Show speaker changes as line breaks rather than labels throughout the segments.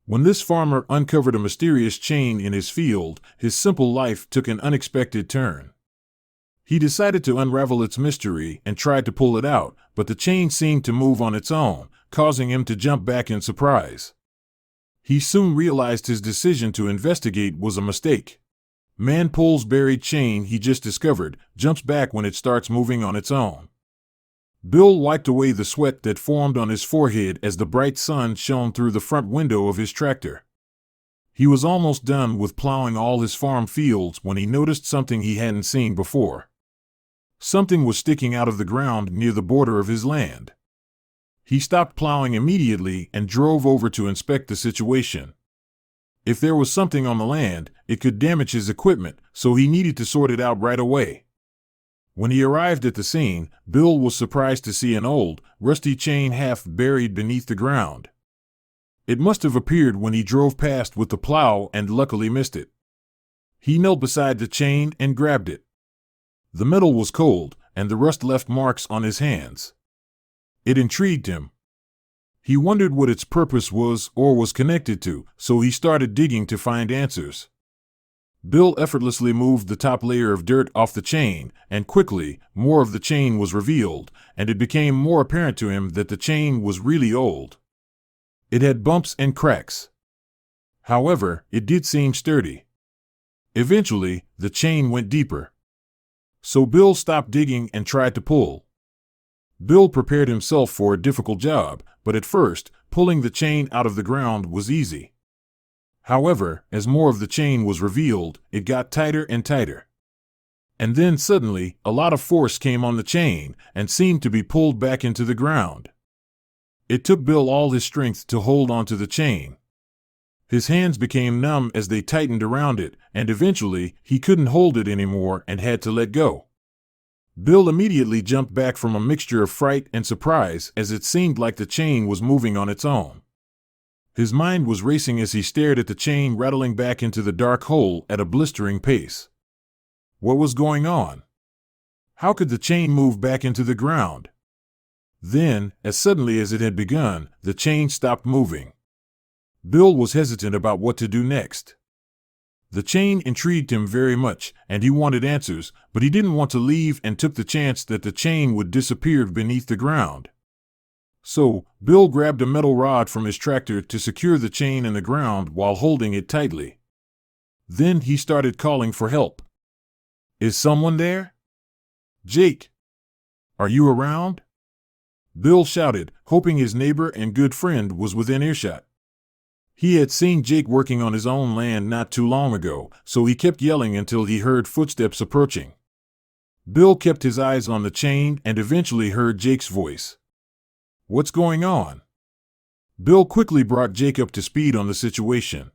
When this farmer uncovered a mysterious chain in his field, his simple life took an unexpected turn. He decided to unravel its mystery and tried to pull it out, but the chain seemed to move on its own, causing him to jump back in surprise. He soon realized his decision to investigate was a mistake. Man pulls buried chain he just discovered, jumps back when it starts moving on its own. Bill wiped away the sweat that formed on his forehead as the bright sun shone through the front window of his tractor. He was almost done with plowing all his farm fields when he noticed something he hadn't seen before. Something was sticking out of the ground near the border of his land. He stopped plowing immediately and drove over to inspect the situation. If there was something on the land, it could damage his equipment, so he needed to sort it out right away. When he arrived at the scene, Bill was surprised to see an old, rusty chain half buried beneath the ground. It must have appeared when he drove past with the plow and luckily missed it. He knelt beside the chain and grabbed it. The metal was cold, and the rust left marks on his hands. It intrigued him. He wondered what its purpose was or was connected to, so he started digging to find answers. Bill effortlessly moved the top layer of dirt off the chain, and quickly, more of the chain was revealed, and it became more apparent to him that the chain was really old. It had bumps and cracks. However, it did seem sturdy. Eventually, the chain went deeper. So Bill stopped digging and tried to pull. Bill prepared himself for a difficult job, but at first, pulling the chain out of the ground was easy. However, as more of the chain was revealed, it got tighter and tighter. And then suddenly, a lot of force came on the chain and seemed to be pulled back into the ground. It took Bill all his strength to hold onto the chain. His hands became numb as they tightened around it, and eventually, he couldn't hold it anymore and had to let go. Bill immediately jumped back from a mixture of fright and surprise as it seemed like the chain was moving on its own. His mind was racing as he stared at the chain rattling back into the dark hole at a blistering pace. What was going on? How could the chain move back into the ground? Then, as suddenly as it had begun, the chain stopped moving. Bill was hesitant about what to do next. The chain intrigued him very much, and he wanted answers, but he didn't want to leave and took the chance that the chain would disappear beneath the ground. So, Bill grabbed a metal rod from his tractor to secure the chain in the ground while holding it tightly. Then he started calling for help. "Is someone there? Jake? Are you around?" Bill shouted, hoping his neighbor and good friend was within earshot. He had seen Jake working on his own land not too long ago, so he kept yelling until he heard footsteps approaching. Bill kept his eyes on the chain and eventually heard Jake's voice. "What's going on?" Bill quickly brought Jake up to speed on the situation.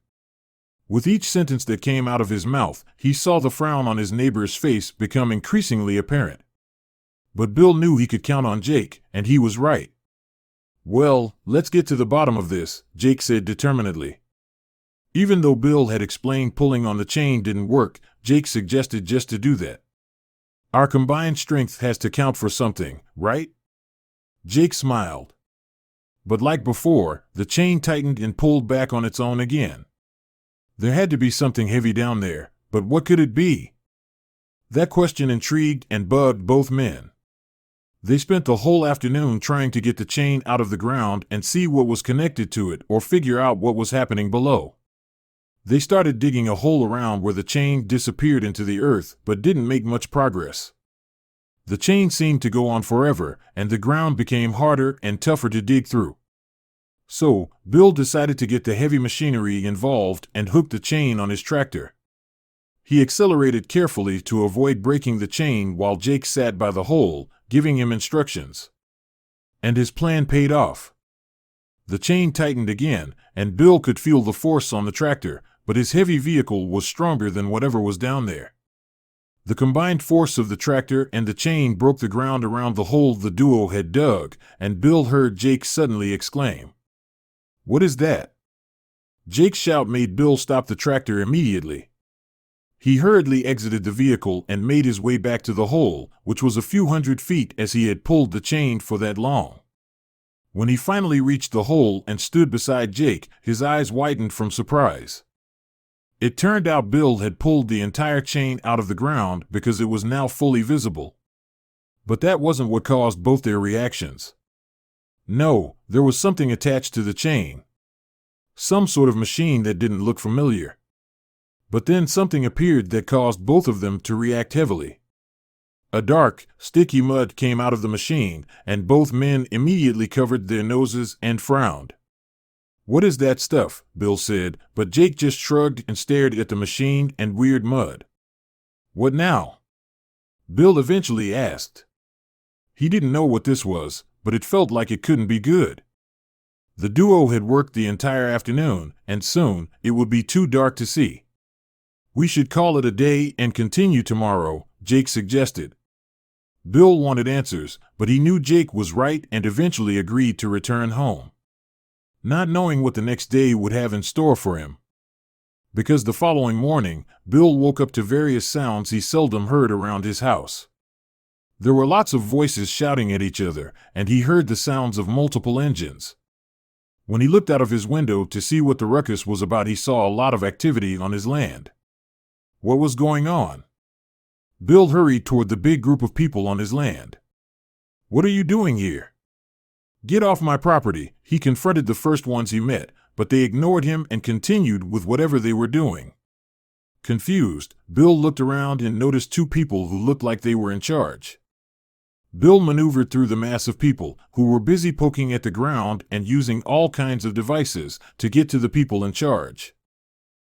With each sentence that came out of his mouth, he saw the frown on his neighbor's face become increasingly apparent. But Bill knew he could count on Jake, and he was right. "Well, let's get to the bottom of this," Jake said determinedly. Even though Bill had explained pulling on the chain didn't work, Jake suggested just to do that. "Our combined strength has to count for something, right?" Jake smiled. But like before, the chain tightened and pulled back on its own again. There had to be something heavy down there, but what could it be? That question intrigued and bugged both men. They spent the whole afternoon trying to get the chain out of the ground and see what was connected to it or figure out what was happening below. They started digging a hole around where the chain disappeared into the earth but didn't make much progress. The chain seemed to go on forever, and the ground became harder and tougher to dig through. So, Bill decided to get the heavy machinery involved and hooked the chain on his tractor. He accelerated carefully to avoid breaking the chain while Jake sat by the hole, giving him instructions. And his plan paid off. The chain tightened again, and Bill could feel the force on the tractor, but his heavy vehicle was stronger than whatever was down there. The combined force of the tractor and the chain broke the ground around the hole the duo had dug, and Bill heard Jake suddenly exclaim, "What is that?" Jake's shout made Bill stop the tractor immediately. He hurriedly exited the vehicle and made his way back to the hole, which was a few hundred feet as he had pulled the chain for that long. When he finally reached the hole and stood beside Jake, his eyes widened from surprise. It turned out Bill had pulled the entire chain out of the ground because it was now fully visible. But that wasn't what caused both their reactions. No, there was something attached to the chain. Some sort of machine that didn't look familiar. But then something appeared that caused both of them to react heavily. A dark, sticky mud came out of the machine, and both men immediately covered their noses and frowned. "What is that stuff?" Bill said, but Jake just shrugged and stared at the machine and weird mud. "What now?" Bill eventually asked. He didn't know what this was, but it felt like it couldn't be good. The duo had worked the entire afternoon, and soon it would be too dark to see. "We should call it a day and continue tomorrow," Jake suggested. Bill wanted answers, but he knew Jake was right and eventually agreed to return home, not knowing what the next day would have in store for him. Because the following morning, Bill woke up to various sounds he seldom heard around his house. There were lots of voices shouting at each other, and he heard the sounds of multiple engines. When he looked out of his window to see what the ruckus was about, he saw a lot of activity on his land. What was going on? Bill hurried toward the big group of people on his land. "What are you doing here?" "Get off my property," he confronted the first ones he met, but they ignored him and continued with whatever they were doing. Confused, Bill looked around and noticed two people who looked like they were in charge. Bill maneuvered through the mass of people, who were busy poking at the ground and using all kinds of devices to get to the people in charge.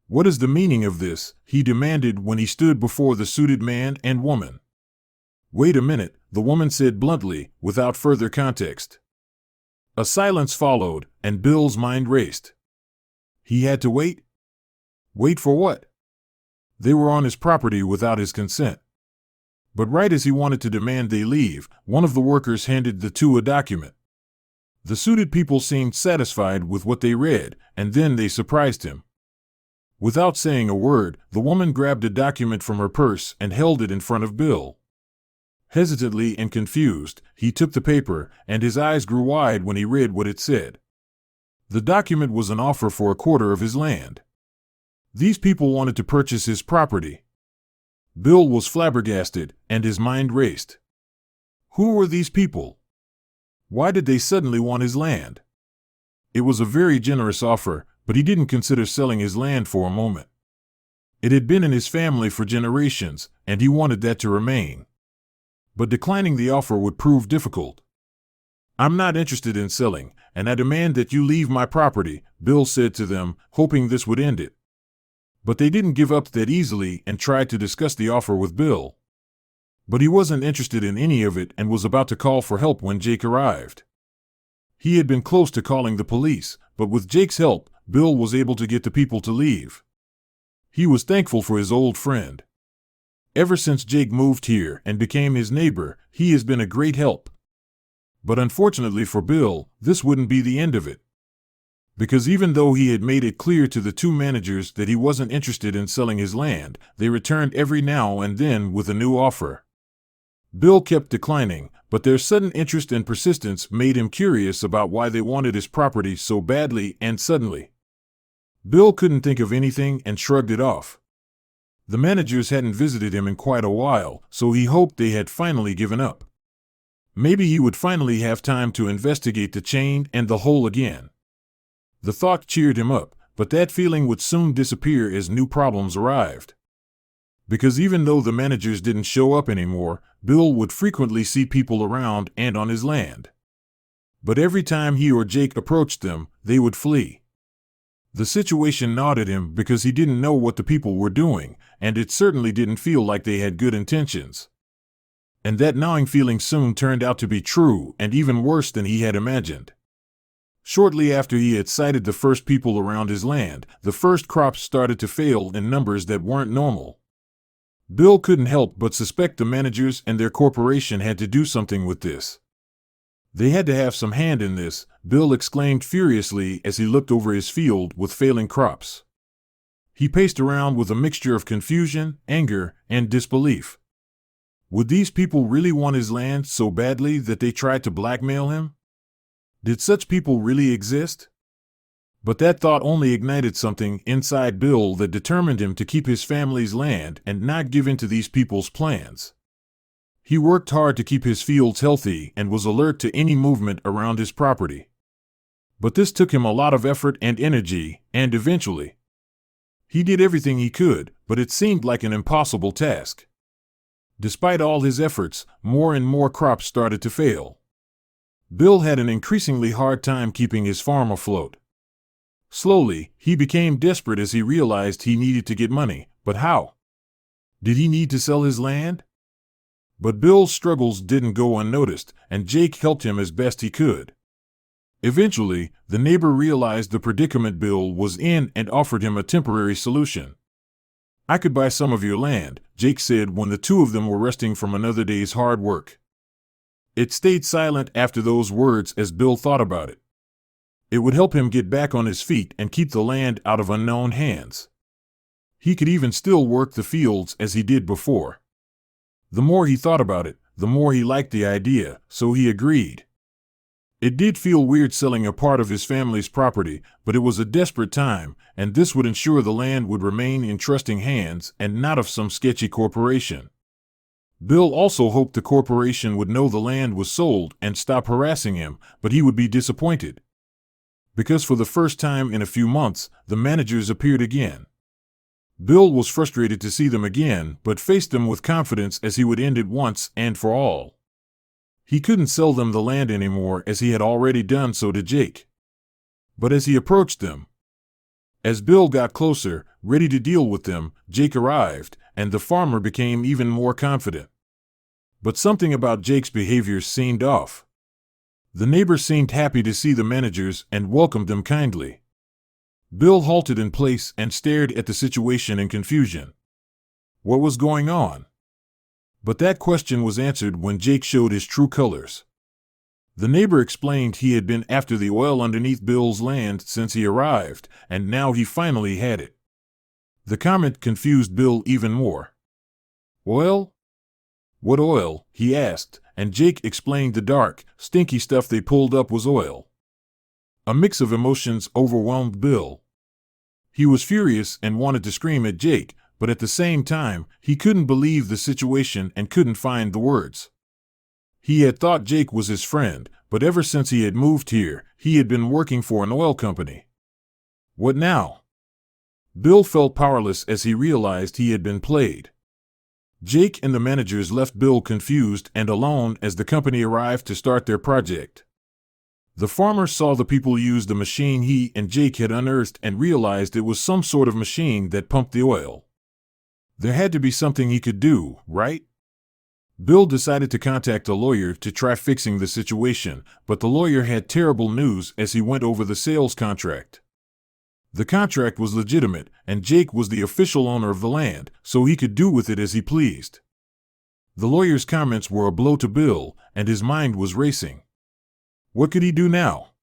"What is the meaning of this?" he demanded when he stood before the suited man and woman. "Wait a minute," the woman said bluntly, without further context. A silence followed, and Bill's mind raced. He had to wait? Wait for what? They were on his property without his consent. But right as he wanted to demand they leave, one of the workers handed the two a document. The suited people seemed satisfied with what they read, and then they surprised him. Without saying a word, the woman grabbed a document from her purse and held it in front of Bill. Hesitantly and confused, he took the paper, and his eyes grew wide when he read what it said. The document was an offer for a quarter of his land. These people wanted to purchase his property. Bill was flabbergasted, and his mind raced. Who were these people? Why did they suddenly want his land? It was a very generous offer, but he didn't consider selling his land for a moment. It had been in his family for generations, and he wanted that to remain. But declining the offer would prove difficult. "I'm not interested in selling, and I demand that you leave my property," Bill said to them, hoping this would end it. But they didn't give up that easily and tried to discuss the offer with Bill. But he wasn't interested in any of it and was about to call for help when Jake arrived. He had been close to calling the police, but with Jake's help, Bill was able to get the people to leave. He was thankful for his old friend. Ever since Jake moved here and became his neighbor, he has been a great help. But unfortunately for Bill, this wouldn't be the end of it. Because even though he had made it clear to the two managers that he wasn't interested in selling his land, they returned every now and then with a new offer. Bill kept declining, but their sudden interest and persistence made him curious about why they wanted his property so badly and suddenly. Bill couldn't think of anything and shrugged it off. The managers hadn't visited him in quite a while, so he hoped they had finally given up. Maybe he would finally have time to investigate the chain and the hole again. The thought cheered him up, but that feeling would soon disappear as new problems arrived. Because even though the managers didn't show up anymore, Bill would frequently see people around and on his land. But every time he or Jake approached them, they would flee. The situation gnawed at him because he didn't know what the people were doing, and it certainly didn't feel like they had good intentions. And that gnawing feeling soon turned out to be true and even worse than he had imagined. Shortly after he had sighted the first people around his land, the first crops started to fail in numbers that weren't normal. Bill couldn't help but suspect the managers and their corporation had to do something with this. They had to have some hand in this, Bill exclaimed furiously as he looked over his field with failing crops. He paced around with a mixture of confusion, anger, and disbelief. Would these people really want his land so badly that they tried to blackmail him? Did such people really exist? But that thought only ignited something inside Bill that determined him to keep his family's land and not give in to these people's plans. He worked hard to keep his fields healthy and was alert to any movement around his property. But this took him a lot of effort and energy, and eventually, he did everything he could, but it seemed like an impossible task. Despite all his efforts, more and more crops started to fail. Bill had an increasingly hard time keeping his farm afloat. Slowly, he became desperate as he realized he needed to get money, but how? Did he need to sell his land? But Bill's struggles didn't go unnoticed, and Jake helped him as best he could. Eventually, the neighbor realized the predicament Bill was in and offered him a temporary solution. "I could buy some of your land," Jake said when the two of them were resting from another day's hard work. It stayed silent after those words as Bill thought about it. It would help him get back on his feet and keep the land out of unknown hands. He could even still work the fields as he did before. The more he thought about it, the more he liked the idea, so he agreed. It did feel weird selling a part of his family's property, but it was a desperate time, and this would ensure the land would remain in trusting hands and not of some sketchy corporation. Bill also hoped the corporation would know the land was sold and stop harassing him, but he would be disappointed. Because for the first time in a few months, the managers appeared again. Bill was frustrated to see them again, but faced them with confidence as he would end it once and for all. He couldn't sell them the land anymore as he had already done so to Jake. But as he approached them, as Bill got closer, ready to deal with them, Jake arrived, and the farmer became even more confident. But something about Jake's behavior seemed off. The neighbor seemed happy to see the managers and welcomed them kindly. Bill halted in place and stared at the situation in confusion. What was going on? But that question was answered when Jake showed his true colors. The neighbor explained he had been after the oil underneath Bill's land since he arrived, and now he finally had it. The comment confused Bill even more. "Oil? What oil?" he asked, and Jake explained the dark, stinky stuff they pulled up was oil. A mix of emotions overwhelmed Bill. He was furious and wanted to scream at Jake, but at the same time, he couldn't believe the situation and couldn't find the words. He had thought Jake was his friend, but ever since he had moved here, he had been working for an oil company. What now? Bill felt powerless as he realized he had been played. Jake and the managers left Bill confused and alone as the company arrived to start their project. The farmer saw the people use the machine he and Jake had unearthed and realized it was some sort of machine that pumped the oil. There had to be something he could do, right? Bill decided to contact a lawyer to try fixing the situation, but the lawyer had terrible news as he went over the sales contract. The contract was legitimate, and Jake was the official owner of the land, so he could do with it as he pleased. The lawyer's comments were a blow to Bill, and his mind was racing. What could he do now?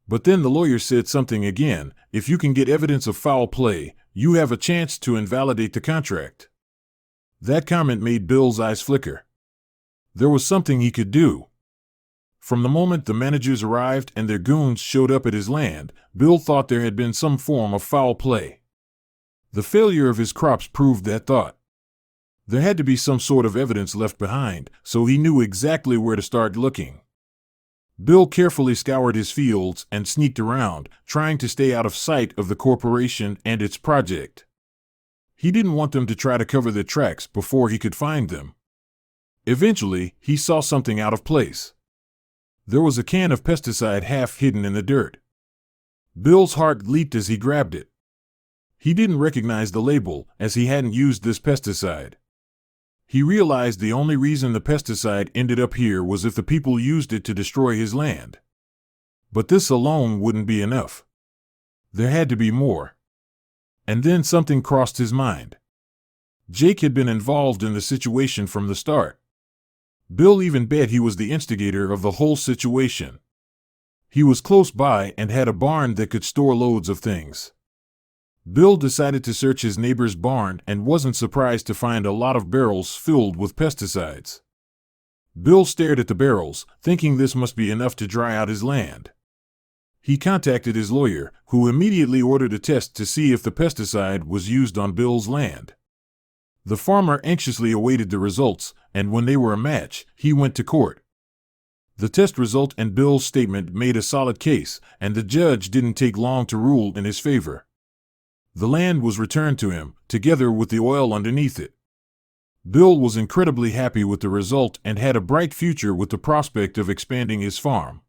But then the lawyer said something again: "If you can get evidence of foul play, you have a chance to invalidate the contract." That comment made Bill's eyes flicker. There was something he could do. From the moment the managers arrived and their goons showed up at his land, Bill thought there had been some form of foul play. The failure of his crops proved that thought. There had to be some sort of evidence left behind, so he knew exactly where to start looking. Bill carefully scoured his fields and sneaked around, trying to stay out of sight of the corporation and its project. He didn't want them to try to cover their tracks before he could find them. Eventually, he saw something out of place. There was a can of pesticide half hidden in the dirt. Bill's heart leaped as he grabbed it. He didn't recognize the label, as he hadn't used this pesticide. He realized the only reason the pesticide ended up here was if the people used it to destroy his land. But this alone wouldn't be enough. There had to be more. And then something crossed his mind. Jake had been involved in the situation from the start. Bill even bet he was the instigator of the whole situation. He was close by and had a barn that could store loads of things. Bill decided to search his neighbor's barn and wasn't surprised to find a lot of barrels filled with pesticides. Bill stared at the barrels, thinking this must be enough to dry out his land. He contacted his lawyer, who immediately ordered a test to see if the pesticide was used on Bill's land. The farmer anxiously awaited the results, and when they were a match, he went to court. The test result and Bill's statement made a solid case, and the judge didn't take long to rule in his favor. The land was returned to him, together with the oil underneath it. Bill was incredibly happy with the result and had a bright future with the prospect of expanding his farm.